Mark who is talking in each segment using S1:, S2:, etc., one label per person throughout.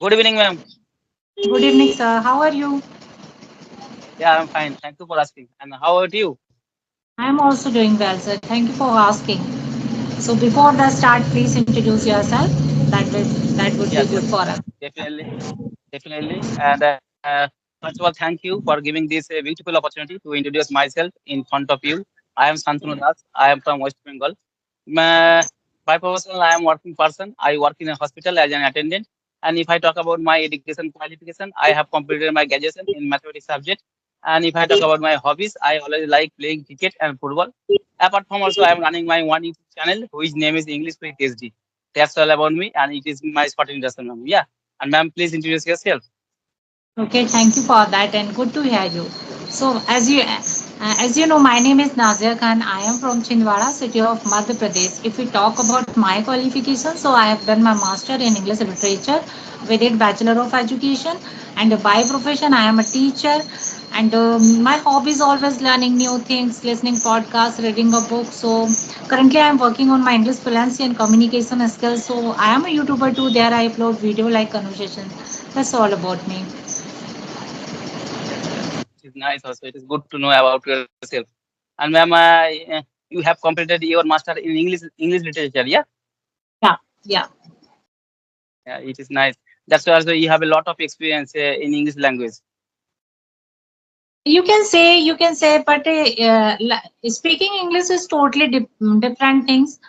S1: Good evening, ma'am.
S2: Good evening, sir. How are you?
S1: Yeah, I'm fine. Thank you for asking. And how about you?
S2: I'm also doing well, sir. Thank you for asking. So before the start, please introduce yourself. That would be
S1: Yes,
S2: good
S1: yes,
S2: for us.
S1: definitely, definitely. And first of all, thank you for giving this beautiful opportunity to introduce myself in front of you. I am Santanu Das. I am from West Bengal. My, by professional, I am working person. I work in a hospital as an attendant. And if I talk about my education qualification, I have completed my graduation in mathematics subject. And if I talk about my hobbies, I always like playing cricket and football. Apart from also, I am running my one YouTube channel, which name is English with SD. That's all about me, and it is my spot introduction, ma'am. Yeah, and ma'am, please introduce yourself.
S2: Okay, thank you for that, and good to hear you. So as you know, my name is Nazia Khan. I am from Chhindwara, city of Madhya Pradesh. If we talk about my qualifications, so I have done my master in English literature with it bachelor of education, and by profession I am a teacher. And my hobby is always learning new things, listening podcasts, reading a book. So currently I am working on my English fluency and communication skills. So I am a YouTuber too. There I upload video like conversation. That's all about me.
S1: Yes, yes, it is nice. Also, it is good to know about yourself. And ma'am, you have completed your master in English literature. Yeah,
S2: Yeah, yeah.
S1: yeah, it is nice. That's why also you have a lot of experience in English language.
S2: You can say, but speaking English is totally different things,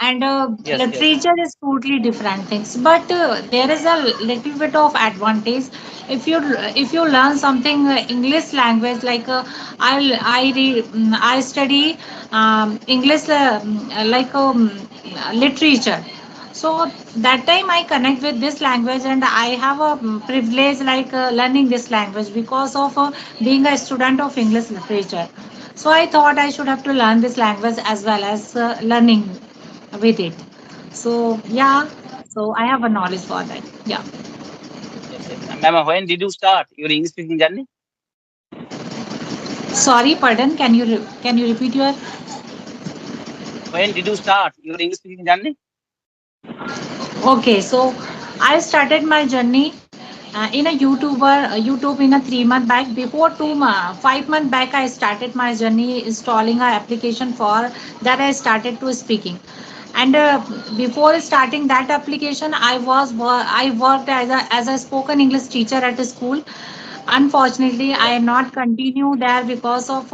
S2: and
S1: Yes, yes,
S2: literature is totally different things. But there is a little bit of advantage if you learn something English language like I study English like literature. So that time I connect with this language, and I have a privilege like learning this language because of being a student of English literature. So I thought I should have to learn this language as well as learning with it. So yeah, so I have a knowledge for that. Yeah.
S1: yes, yes. And ma'am, when did you start your English speaking journey?
S2: Sorry, pardon. Can you repeat your?
S1: When did you start your English speaking journey?
S2: Okay, so I started my journey in a YouTube in a 3 month back. Before 5 month back, I started my journey installing a application for that. I started to speaking, and before starting that application, I worked as a spoken English teacher at a school. Unfortunately, I
S1: Yes,
S2: not continue there because of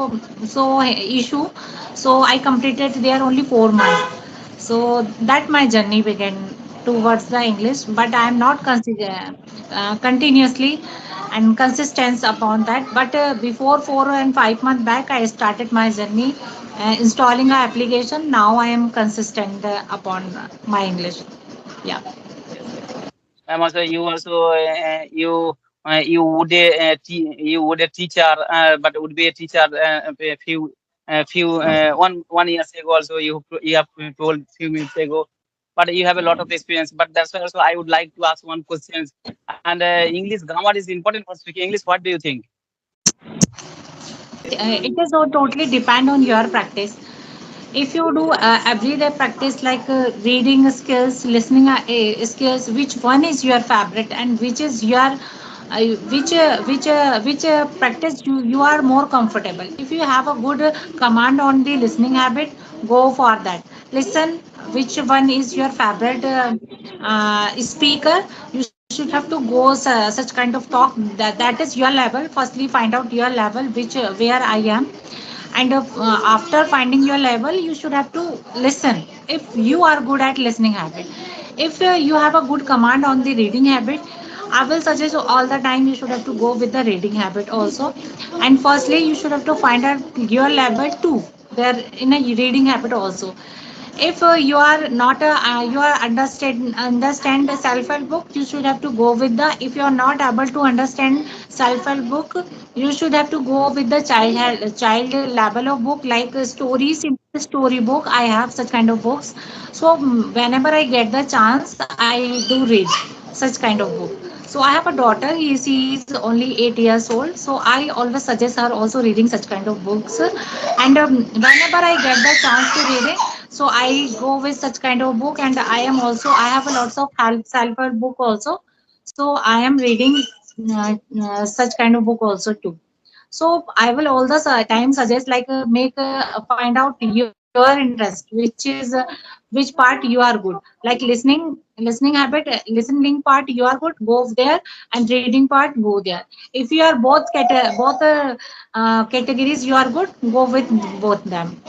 S2: so issue. So I completed there only 4 months. So that my journey began towards the English, but I am not consider continuously and consistent upon that. But before 4 and 5 months back, I started my journey installing a application. Now I am consistent upon my English. Yeah.
S1: yes, yes. Ma'am, also you would you would a teacher, but would be a teacher a few 1 years ago. Also, you have told few minutes ago, but you have a lot of experience. But that's why also I would like to ask one question. And English grammar is important for speaking English. What do you think?
S2: It is all totally depend on your practice. If you do everyday practice like reading skills, listening skills, which one is your favorite and which is your which practice you are more comfortable. If you have a good command on the listening habit, go for that. Listen which one is your favorite speaker. You should have to go such kind of talk that is your level. Firstly find out your level which where I am, and after finding your level you should have to listen. If you are good at listening habit, if you have a good command on the reading habit, I will suggest all the time you should have to go with the reading habit also. And firstly you should have to find out your level too there in a reading habit also. If you are not you are understand the self-help book, you should have to go with the. If you are not able to understand self-help book, you should have to go with the child level of book like stories, simple story book. I have such kind of books. So whenever I get the chance I do read such kind of book. So I have a daughter, she is only 8 years old, so I always suggest her also reading such kind of books. And whenever I get the chance to read it, so I go with such kind of book. And I am also, I have a lots of self help book also. So I am reading such kind of book also too. So I will all the time suggest like make find out your interest, which is which part you are good. Like listening habit, listening part you are good, go there, and reading part go there. If you are both categories you are good, go with both them.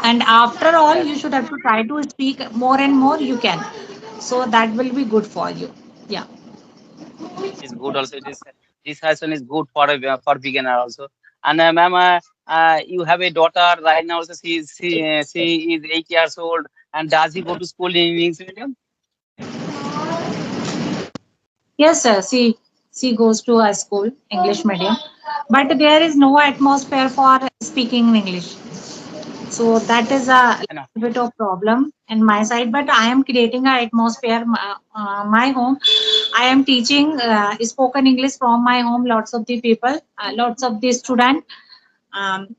S2: And after all,
S1: Yes,
S2: you should have to try to speak more and more you can. So that will be good for you. Yeah.
S1: it is good also. It is this session is good for a for beginner also. And ma'am, you have a daughter right now. Also, she is 8 years old. And does he go to school in English medium?
S2: Yes, sir. She goes to a school, English medium, but there is no atmosphere for speaking English. So that is a
S1: I know.
S2: little bit of problem in my side. But I am creating a atmosphere. My home, I am teaching spoken English from my home. Lots of the people, lots of the student.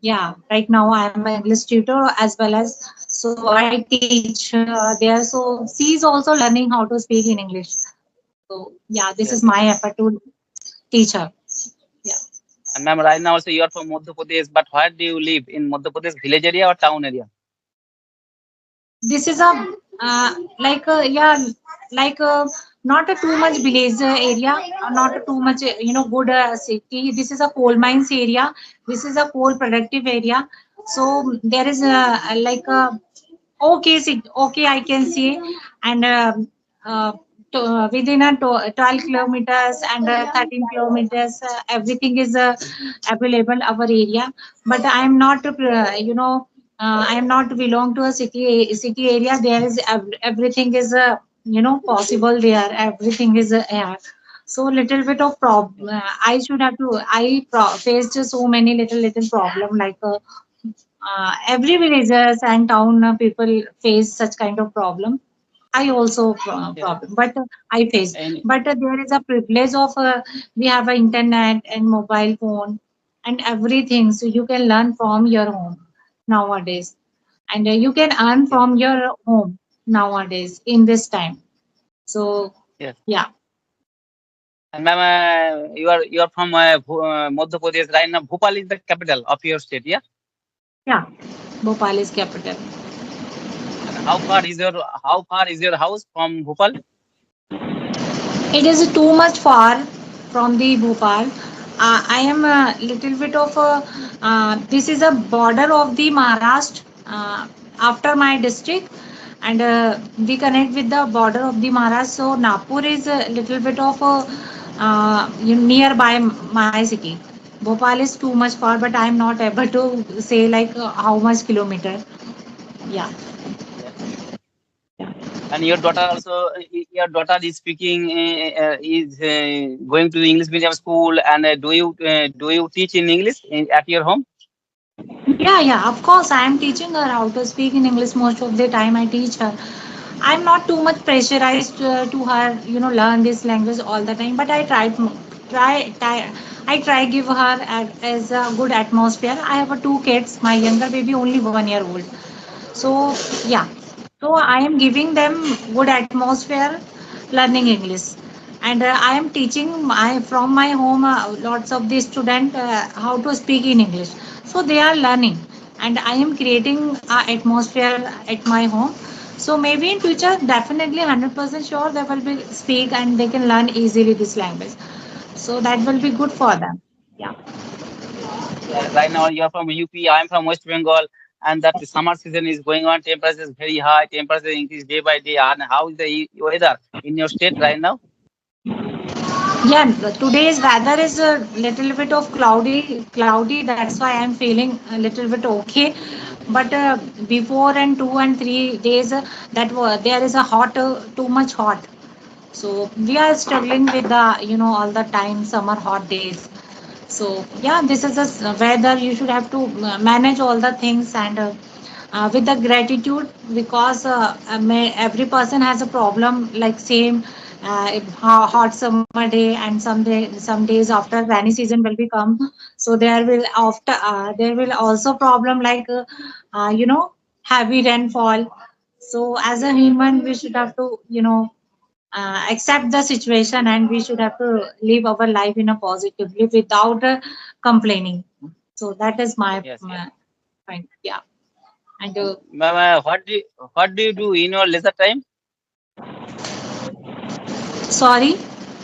S2: Yeah, right now I am an English tutor as well as, so I teach there. So she is also learning how to speak in English. So yeah, this is my
S1: Yes.
S2: effort to teach her. Yeah.
S1: And ma'am, right now also you are from Madhya Pradesh, but where do you live? In Madhya Pradesh village area or town area?
S2: This is a like yeah, like not a too much village area, not a too much good city. This is a coal mines area. This is a coal productive area. So there is like a okay, okay, I can see, and within a 12 kilometers and 13 kilometers, everything is available our area. But I am not, I am not belong to a city area. There is everything is possible there. Everything is yeah. So little bit of problem. I should have to. Faced so many little problem like. Every villagers and town people face such kind of problem. I also
S1: Yes.
S2: problem, but I face.
S1: And
S2: But there is a privilege of we have a internet and mobile phone and everything, so you can learn from your home nowadays, and you can earn
S1: yes,
S2: from your home nowadays in this time. So
S1: yes.
S2: yeah,
S1: And ma'am, you are from Madhya Pradesh right now. Bhopal is the capital of your state, yeah.
S2: yeah, Bhopal is capital.
S1: And how far is your house from Bhopal?
S2: It is too much far from the Bhopal. I am a little bit of a. This is a border of the Maharashtra after my district, and we connect with the border of the Maharashtra. So Nagpur is a little bit of a nearby my city. Bhopal is too much far, but I am not able to say like how much kilometer. Yeah.
S1: Yes. And your daughter also, your daughter is speaking, is going to English medium school. And do you teach in English at your home?
S2: Yeah, yeah, of course. I am teaching her how to speak in English most of the time. I teach her. I'm not too much pressurized to her, learn this language all the time. But I try give her as a good atmosphere. I have two kids. My younger baby only 1 year old. So yeah, so I am giving them good atmosphere, learning English, and I am teaching my from my home lots of the student how to speak in English. So they are learning, and I am creating a atmosphere at my home. So maybe in future, definitely 100% sure they will be speak and they can learn easily this language. So that will be good for them. Yeah.
S1: Right now you are from UP, I am from West Bengal, and that the summer season is going on. Temperature is very high. Temperature increase day by day. And how is the weather in your state right now?
S2: Yeah, today's weather is a little bit of cloudy. That's why I'm feeling a little bit okay. But before and 2 and 3 days, there is a too much hot. So we are struggling with the, all the time summer hot days. So yeah, this is a weather you should have to manage all the things, and with the gratitude, because every person has a problem like same hot summer day, and some days after rainy season will be come. So there will also problem like heavy rainfall. So as a human we should have to accept the situation, and we should have to live our life in a positively without complaining. So that is
S1: Yes, yes.
S2: my point. Yeah. And
S1: And ma'am, what do you do in your leisure time?
S2: sorry,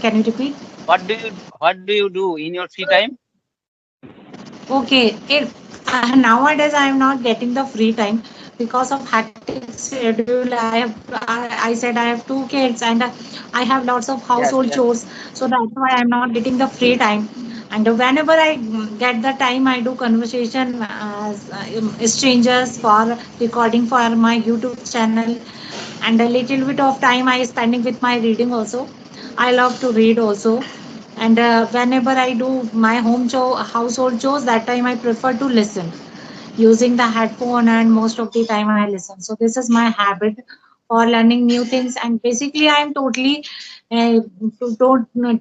S2: can you repeat?
S1: What do you do in your free time?
S2: Okay, nowadays I am not getting the free time because of hectic schedule. I said I have two kids, and I have lots of household
S1: Yes,
S2: chores,
S1: yes,
S2: so that's why I'm not getting the free time. And whenever I get the time, I do conversation as strangers for recording for my YouTube channel, and a little bit of time I spending with my reading also. I love to read also, and whenever I do my household chores, that time I prefer to listen using the headphone, and most of the time I listen. So this is my habit for learning new things, and basically I am uh,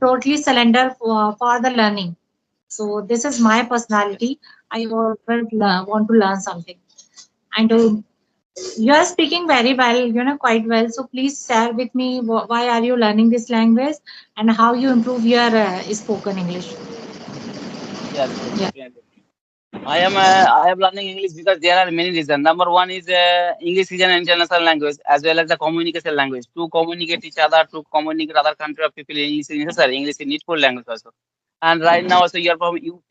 S2: totally surrender for the learning. So this is my
S1: yes,
S2: personality. I always want to learn something, and you are speaking very well, quite well. So please share with me why are you learning this language, and how you improve your spoken English.
S1: yes, yes,
S2: Yeah.
S1: definitely. I am learning English because there are many reasons. Number one is English is an international language as well as a communication language. To communicate each other, to communicate other country of people, English is necessary. English is needful language also. And right now also you are from UP,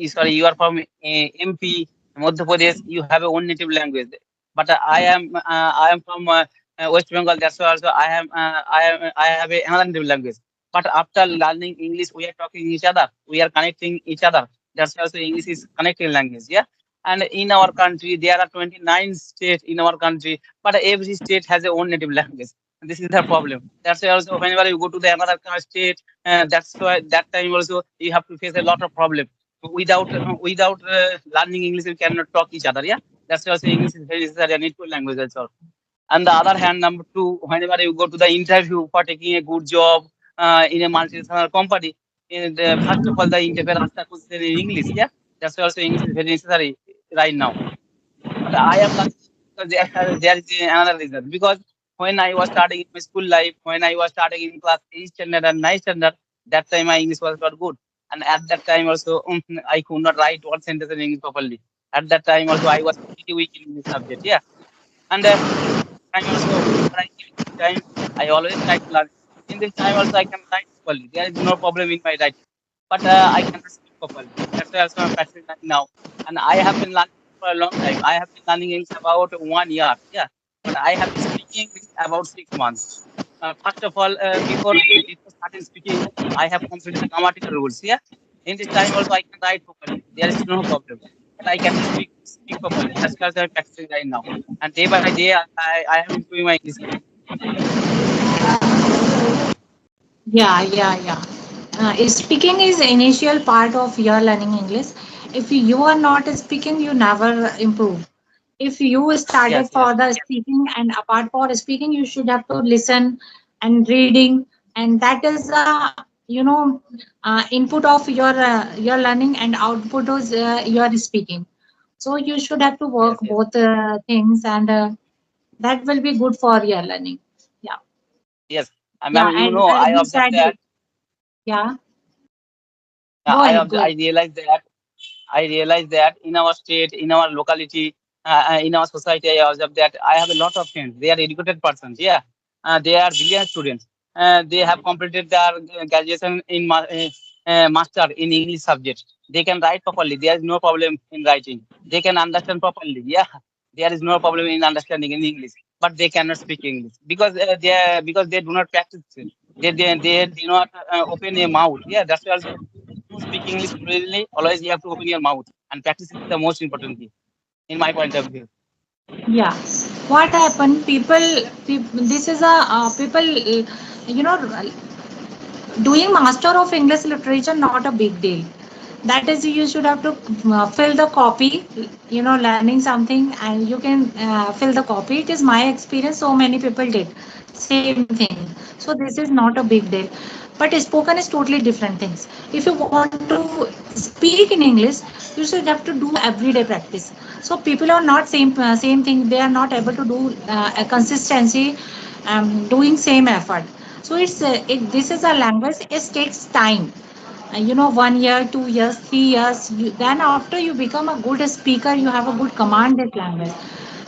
S1: sorry, you are from MP, Madhya Pradesh. You have a own native language. But I am from West Bengal. That's why also I have another native language. But after learning English, we are talking each other. We are connecting each other. That's also English is connected language. Yeah. And in our country, there are 29 states in our country, but every state has their own native language. This is the problem. That's why also whenever you go to the another state, that's why that time also you have to face a lot of problem. Without learning English, you cannot talk each other. Yeah. That's why also English is very necessary and needful language also. On the other hand, number two, whenever you go to the interview for taking a good job in a multinational company, first of all, the interviewer asks the question in English. Yeah, that's why also English is very necessary right now. But I am learning because there is another reason. Because when I was starting in my school life, when I was starting in class 8 standard and 9 standard, that time my English was not good. And at that time also, I could not write one sentence in English properly. At that time also, I was pretty weak in English subject. Yeah. And time also, whenever I give free time, I always try to learn. In this time also, I can write properly. There is no problem in my writing, but I cannot speak properly. That's why also I'm practicing that now. And I have been learning for a long time. I have been learning English about 1 year. Yeah, but I have been speaking English about 6 months. First of all, before starting speaking, I have completed the grammatical rules. Yeah, in this time also I can write properly. There is no problem, but I cannot speak properly. That's because I'm practicing right now, and day by day I am improving my English skill.
S2: Yeah, yeah, yeah. Speaking is initial part of your learning English. If you are not speaking, you never improve. If you started
S1: Yes,
S2: for
S1: yes,
S2: the speaking, and apart for speaking, you should have to listen and reading, and that is input of your learning, and output is your speaking. So you should have to
S1: yes,
S2: work
S1: yes,
S2: both things, and that will be good for your learning. Yeah.
S1: yes.
S2: Yeah,
S1: Ma'am, you
S2: and
S1: know, I
S2: you
S1: observed
S2: said,
S1: that.
S2: yeah, go ahead, go
S1: I
S2: ahead.
S1: realized that. I realized that in our state, in our locality, in our society, I observed that I have a lot of friends. They are educated persons. Yeah, they are brilliant students. They have completed their graduation in master in English subject. They can write properly. There is no problem in writing. They can understand properly. Yeah, there is no problem in understanding in English. But they cannot speak English because they do not practice it. They do not open a mouth. Yeah, that's why also to speak English fluently, always you have to open your mouth, and practice is the most important thing, in my point of view.
S2: Yeah. What happened? This is a people, doing master of English literature not a big deal. That is, you should have to fill the copy, learning something, and you can fill the copy. It is my experience. So many people did same thing. So this is not a big deal. But spoken is totally different things. If you want to speak in English, you should have to do everyday practice. So people are not same thing. They are not able to do a consistency doing same effort. So this is a language. It takes time. 1 year, 2 years, 3 years. Then after you become a good speaker, you have a good command this language.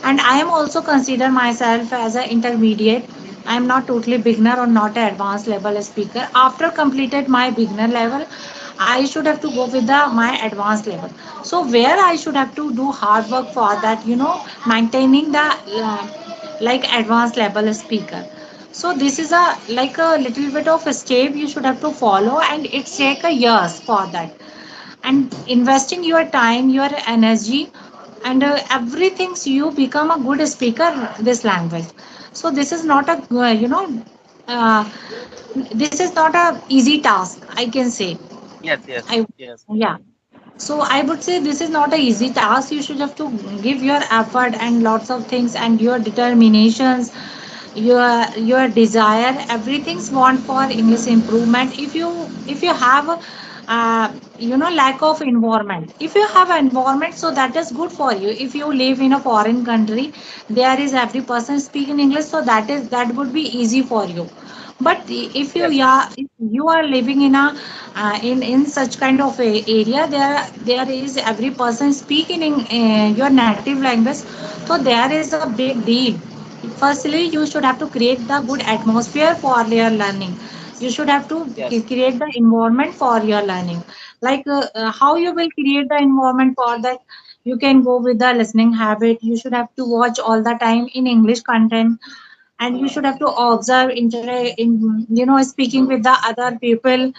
S2: And I am also consider myself as an intermediate. I am not totally beginner or not an advanced level speaker. After completed my beginner level, I should have to go with my advanced level. So where I should have to do hard work for that, maintaining the like advanced level speaker. So this is a like a little bit of a step you should have to follow, and it take a years for that, and investing your time, your energy, and everything, so you become a good speaker this language. So this is not a uh, this is not a easy task, I can say.
S1: Yes, yes,
S2: I
S1: yes,
S2: Yeah. So I would say this is not an easy task. You should have to give your effort and lots of things and your determinations, your desire, everything's want for English improvement. If you have lack of environment, if you have environment, so that is good for you. If you live in a foreign country, there is every person speaking English, so that would be easy for you. But if you,
S1: yes,
S2: yeah, if you are living in a in such kind of a area, there is every person speaking in your native language, so there is a big deal. Firstly, you should have to create the good atmosphere for your learning. You should have to
S1: yes,
S2: create the environment for your learning. Like how you will create the environment for that? You can go with the listening habit. You should have to watch all the time in English content, and you should have to observe in speaking with the other people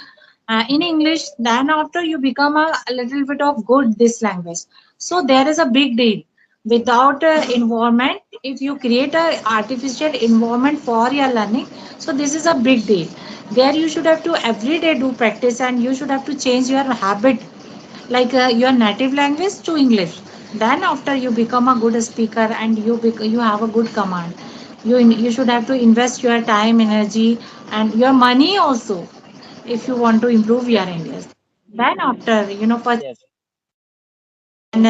S2: in English. Then after you become a little bit of good this language. So there is a big deal. Without environment, if you create a artificial environment for your learning, so this is a big deal. There you should have to every day do practice, and you should have to change your habit, like your native language to English. Then after you become a good speaker, and you have a good command. You should have to invest your time, energy, and your money also, if you want to improve your English. Then after
S1: yes,
S2: and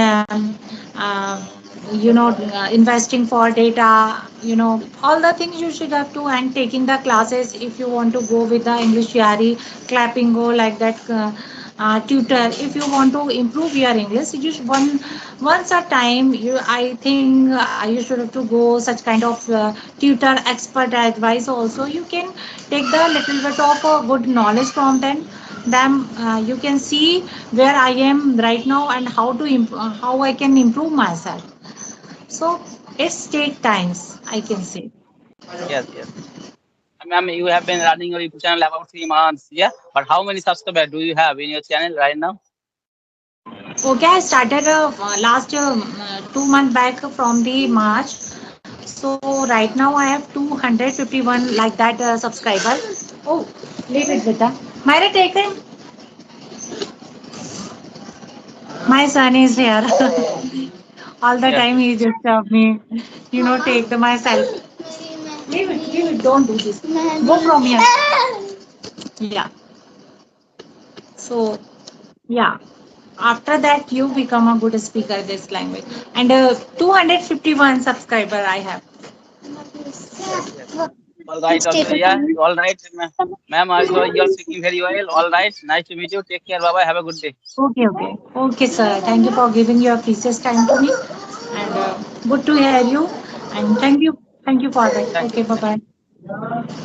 S2: investing for data, all the things you should have to, and taking the classes if you want to go with the English yari, clapping go like that, tutor. If you want to improve your English, you should once a time, I think you should have to go such kind of tutor expert advice also. You can take the little bit of good knowledge from them. You can see where I am right now, and how I can improve myself. So it's take times, I can say.
S1: yes, yes. Ma'am, you have been running your YouTube channel about 3 months, yeah. But how many subscribers do you have in your channel right now?
S2: Okay, I started last 2 months back from the March. So right now I have 251 like that subscriber. Oh, leave it, Vita. Myra, take him. My son is here. All the
S1: Yes,
S2: time
S1: yes,
S2: he disturb me. Take the myself. Leave it. Don't do this. Go from here. Yeah. So yeah. After that, you become a good speaker this language. And 251 subscriber I have.
S1: yes, yes. All right, also, yeah, all right, ma'am. Also, you're speaking very well. All right, nice to meet you. Take care. Bye bye. Have a good day.
S2: Okay. Okay, sir. Thank you for giving your precious time to me. And good to hear you. And thank you. Thank you for that.
S1: Thank you.
S2: Okay, bye
S1: Thank you.
S2: bye.